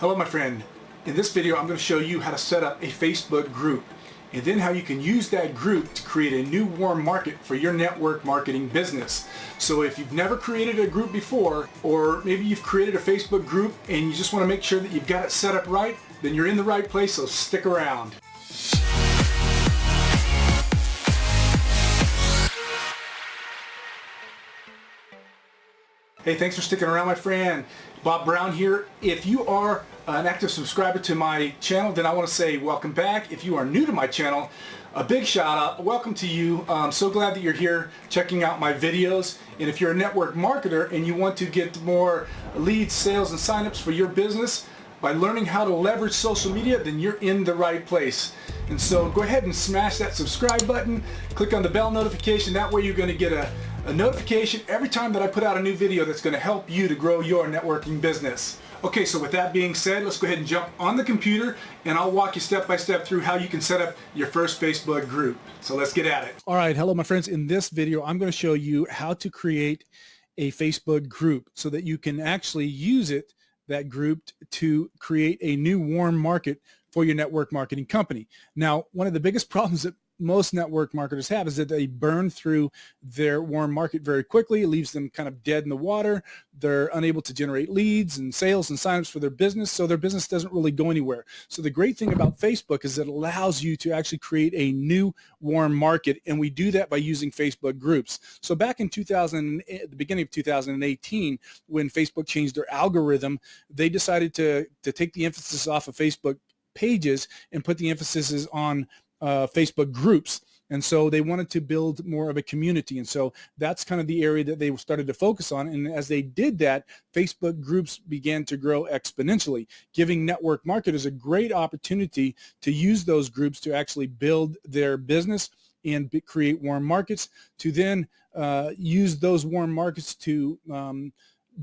Hello my friend. In this video I'm going to show you how to set up a Facebook group and then how you can use that group to create a new warm market for your network marketing business. So if you've never created a group before, or maybe you've created a Facebook group and you just want to make sure that you've got it set up right, then you're in the right place, so stick around. Hey, thanks for sticking around my friend. Bob Brown here. If you are an active subscriber to my channel, then I want to say welcome back. If you are new to my channel, a big shout out. Welcome to you. I'm so glad that you're here checking out my videos. And if you're a network marketer and you want to get more leads, sales, and signups for your business by learning how to leverage social media, then you're in the right place. And so go ahead and smash that subscribe button. Click on the bell notification. That way you're going to get a notification every time that I put out a new video that's going to help you to grow your networking business. Okay, so with that being said, let's go ahead and jump on the computer and I'll walk you step by step through how you can set up your first Facebook group. So let's get at it. All right, hello my friends. In this video, I'm going to show you how to create a Facebook group so that you can actually use that group to create a new warm market for your network marketing company. Now, one of the biggest problems that most network marketers have is that they burn through their warm market very quickly. It leaves them kind of dead in the water. They're unable to generate leads and sales and signups for their business, so their business doesn't really go anywhere. So the great thing about Facebook is that it allows you to actually create a new warm market, and we do that by using Facebook groups. So back in the beginning of 2018, when Facebook changed their algorithm, they decided to take the emphasis off of Facebook pages and put the emphasis on Facebook groups. And so they wanted to build more of a community. And so that's kind of the area that they started to focus on. And as they did that, Facebook groups began to grow exponentially, giving network marketers a great opportunity to use those groups to actually build their business and create warm markets, to then use those warm markets to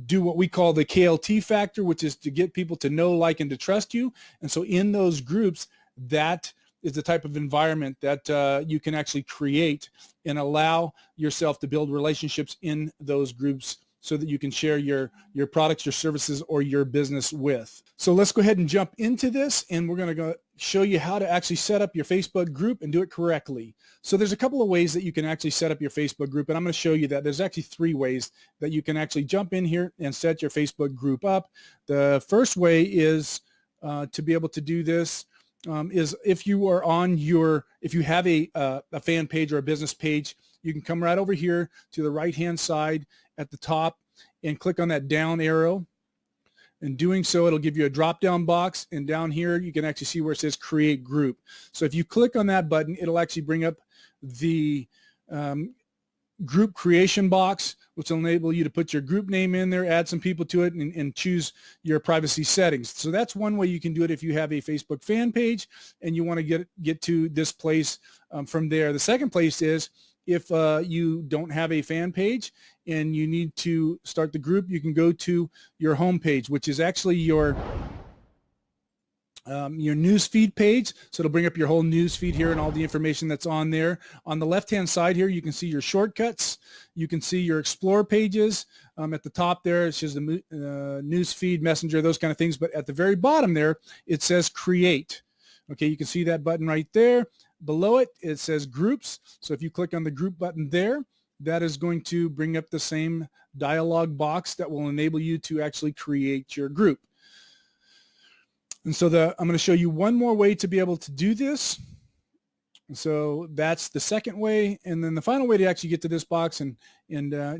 do what we call the KLT factor, which is to get people to know, like, and to trust you. And so in those groups, that is the type of environment that you can actually create and allow yourself to build relationships in those groups so that you can share your products, your services, or your business with. So let's go ahead and jump into this, and we're going to go show you how to actually set up your Facebook group and do it correctly. So there's a couple of ways that you can actually set up your Facebook group, and I'm going to show you that. There's actually 3 ways that you can actually jump in here and set your Facebook group up. The first way is to be able to do this is if you have a fan page or a business page, you can come right over here to the right hand side at the top and click on that down arrow. In doing so, it'll give you a drop down box, and down here you can actually see where it says create group. So if you click on that button, it'll actually bring up the group creation box, which will enable you to put your group name in there, add some people to it, and choose your privacy settings. So that's one way you can do it if you have a Facebook fan page and you want to get to this place from there. The second place is if you don't have a fan page and you need to start the group, you can go to your home page, which is actually your news feed page. So it'll bring up your whole news feed here and all the information that's on there. On the left hand side here, you can see your shortcuts. You can see your explore pages. At the top there, it's just the news feed, messenger, those kind of things. But at the very bottom there, it says create. Okay, you can see that button right there. Below it, it says groups. So if you click on the group button there, that is going to bring up the same dialog box that will enable you to actually create your group. And so I'm going to show you one more way to be able to do this. So that's the second way. And then the final way to actually get to this box, and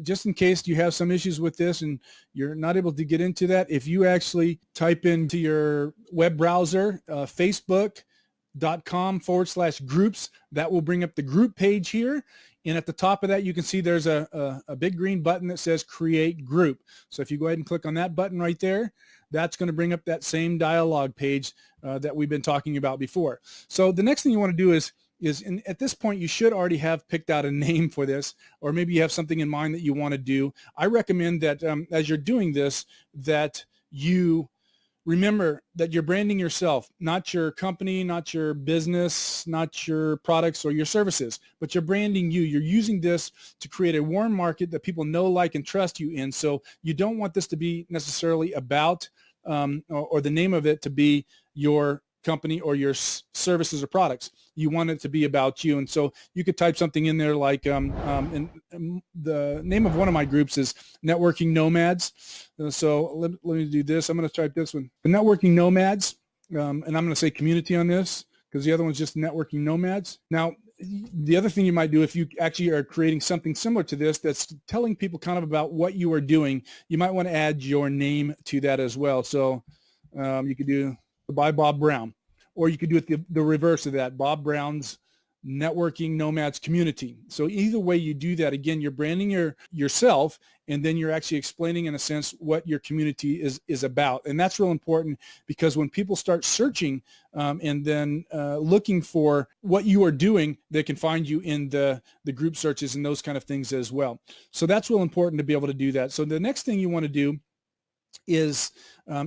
just in case you have some issues with this and you're not able to get into that, if you actually type into your web browser, facebook.com/groups, that will bring up the group page here. And at the top of that, you can see there's a big green button that says create group. So if you go ahead and click on that button right there, that's going to bring up that same dialog page that we've been talking about before. So the next thing you want to do is at this point, you should already have picked out a name for this, or maybe you have something in mind that you want to do. I recommend that as you're doing this, that you remember that you're branding yourself, not your company, not your business, not your products or your services, but you're branding you. You're using this to create a warm market that people know, like, and trust you in. So you don't want this to be necessarily about or the name of it to be your company or your services or products. You want it to be about you. And so you could type something in there like, and the name of one of my groups is Networking Nomads. So let me do this. I'm going to type this one, the Networking Nomads. And I'm going to say community on this because the other one's just Networking Nomads. Now, the other thing you might do if you actually are creating something similar to this that's telling people kind of about what you are doing, you might want to add your name to that as well. So you could do by Bob Brown, or you could do it the reverse of that, Bob Brown's Networking Nomads community. So either way you do that, again, you're branding yourself, and then you're actually explaining in a sense what your community is about. And that's real important because when people start searching and then looking for what you are doing, they can find you in the group searches and those kind of things as well. So that's real important to be able to do that. So the next thing you want to do is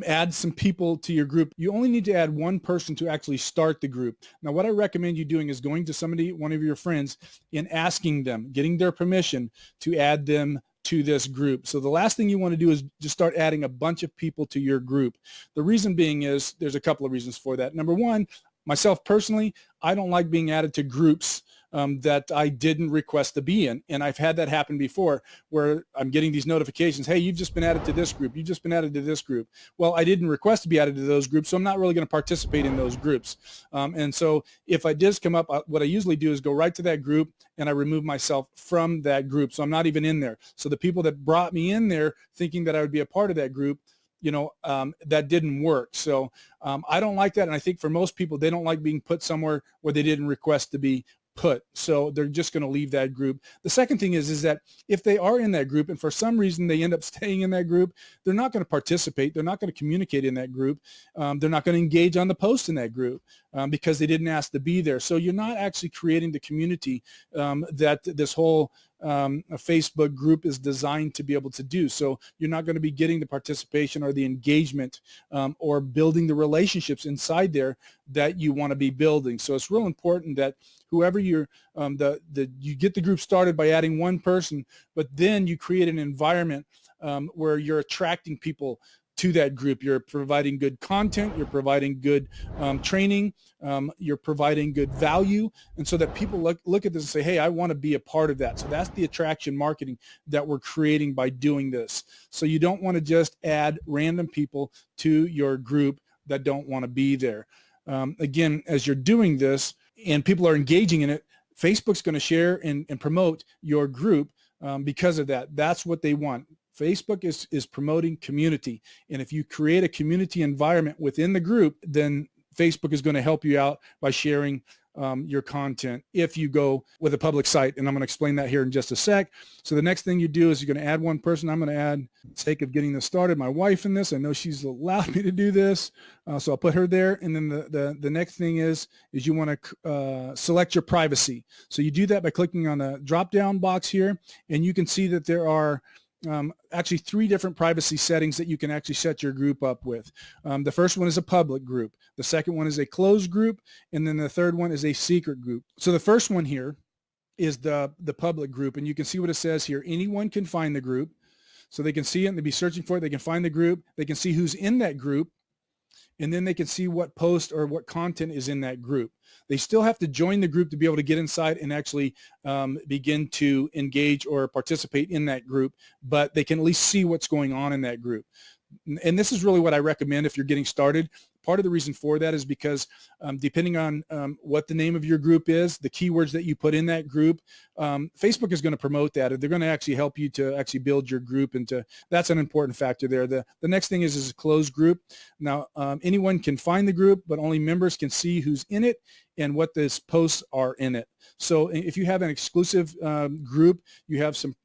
add some people to your group. You only need to add one person to actually start the group. Now, what I recommend you doing is going to somebody, one of your friends, and asking them, getting their permission to add them to this group. So the last thing you want to do is just start adding a bunch of people to your group. The reason being is there's a couple of reasons for that. Number one, myself personally, I don't like being added to groups that I didn't request to be in. And I've had that happen before where I'm getting these notifications, hey, you've just been added to this group. You've just been added to this group. Well, I didn't request to be added to those groups, so I'm not really going to participate in those groups. And so if I did come up, what I usually do is go right to that group and I remove myself from that group. So I'm not even in there. So the people that brought me in there thinking that I would be a part of that group, that didn't work. So I don't like that. And I think for most people, they don't like being put somewhere where they didn't request to be put. So they're just going to leave that group. The second thing is that if they are in that group and for some reason they end up staying in that group, they're not going to participate. They're not going to communicate in that group. They're not going to engage on the post in that group because they didn't ask to be there. So you're not actually creating the community that this whole a Facebook group is designed to be able to do. So you're not going to be getting the participation or the engagement or building the relationships inside there that you want to be building. So it's real important that whoever you're, you get the group started by adding one person, but then you create an environment where you're attracting people to that group. You're providing good content, you're providing good training, you're providing good value, and so that people look at this and say, hey, I want to be a part of that. So that's the attraction marketing that we're creating by doing this. So you don't want to just add random people to your group that don't want to be there. Again, as you're doing this and people are engaging in it, Facebook's going to share and promote your group because of that. That's what they want. Facebook is promoting community. And if you create a community environment within the group, then Facebook is going to help you out by sharing your content if you go with a public site. And I'm going to explain that here in just a sec. So the next thing you do is you're going to add one person. I'm going to add, for the sake of getting this started, my wife in this. I know she's allowed me to do this. So I'll put her there. And then the next thing is you want to select your privacy. So you do that by clicking on the drop-down box here. And you can see that there are actually 3 different privacy settings that you can actually set your group up with. The first one is a public group. The second one is a closed group. And then the third one is a secret group. So the first one here is the public group. And you can see what it says here. Anyone can find the group. So they can see it and they be searching for it. They can find the group. They can see who's in that group. And then they can see what post or what content is in that group. They still have to join the group to be able to get inside and actually begin to engage or participate in that group, but they can at least see what's going on in that group. And this is really what I recommend if you're getting started. Part of the reason for that is because depending on what the name of your group is, the keywords that you put in that group, Facebook is going to promote that. They're going to actually help you to actually build your group. And that's an important factor there. The next thing is a closed group. Now, anyone can find the group, but only members can see who's in it and what these posts are in it. So if you have an exclusive group, you have some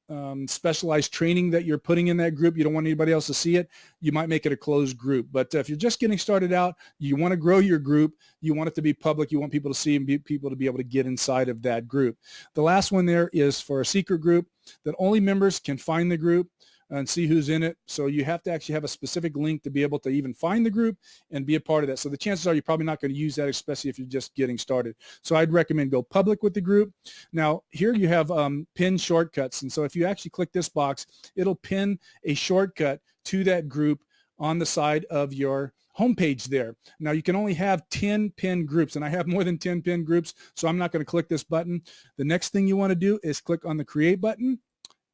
specialized training that you're putting in that group, you don't want anybody else to see it, you might make it a closed group. But if you're just getting started out, you want to grow your group, you want it to be public, you want people to see and people to be able to get inside of that group. The last one there is for a secret group that only members can find the group and see who's in it. So you have to actually have a specific link to be able to even find the group and be a part of that. So the chances are you're probably not going to use that, especially if you're just getting started. So I'd recommend go public with the group. Now here you have pin shortcuts. And so if you actually click this box, it'll pin a shortcut to that group on the side of your homepage there. Now you can only have 10 pinned groups, and I have more than 10 pinned groups, so I'm not going to click this button. The next thing you want to do is click on the create button,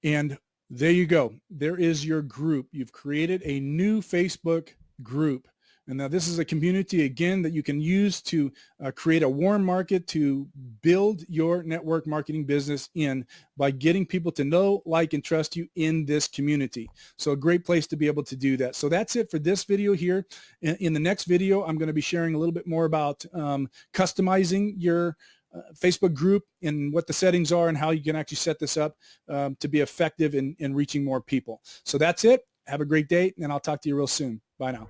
and there you go. There is your group. You've created a new Facebook group. And now this is a community, again, that you can use to create a warm market to build your network marketing business in by getting people to know, like, and trust you in this community. So a great place to be able to do that. So that's it for this video here. In the next video, I'm going to be sharing a little bit more about customizing your Facebook group and what the settings are and how you can actually set this up to be effective in reaching more people. So that's it. Have a great day, and I'll talk to you real soon. Bye now.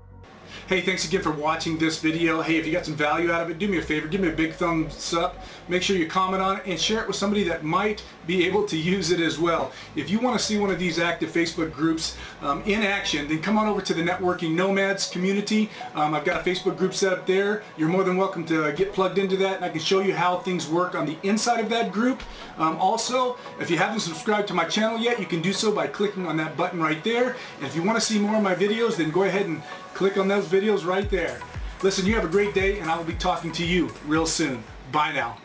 Hey, thanks again for watching this video. Hey, if you got some value out of it, do me a favor, give me a big thumbs up. Make sure you comment on it and share it with somebody that might be able to use it as well. If you want to see one of these active Facebook groups in action, then come on over to the Networking Nomads community. I've got a Facebook group set up there. You're more than welcome to get plugged into that, and I can show you how things work on the inside of that group. Also, if you haven't subscribed to my channel yet, you can do so by clicking on that button right there. And if you want to see more of my videos, then go ahead and click on those videos right there. Listen, you have a great day, and I will be talking to you real soon. Bye now.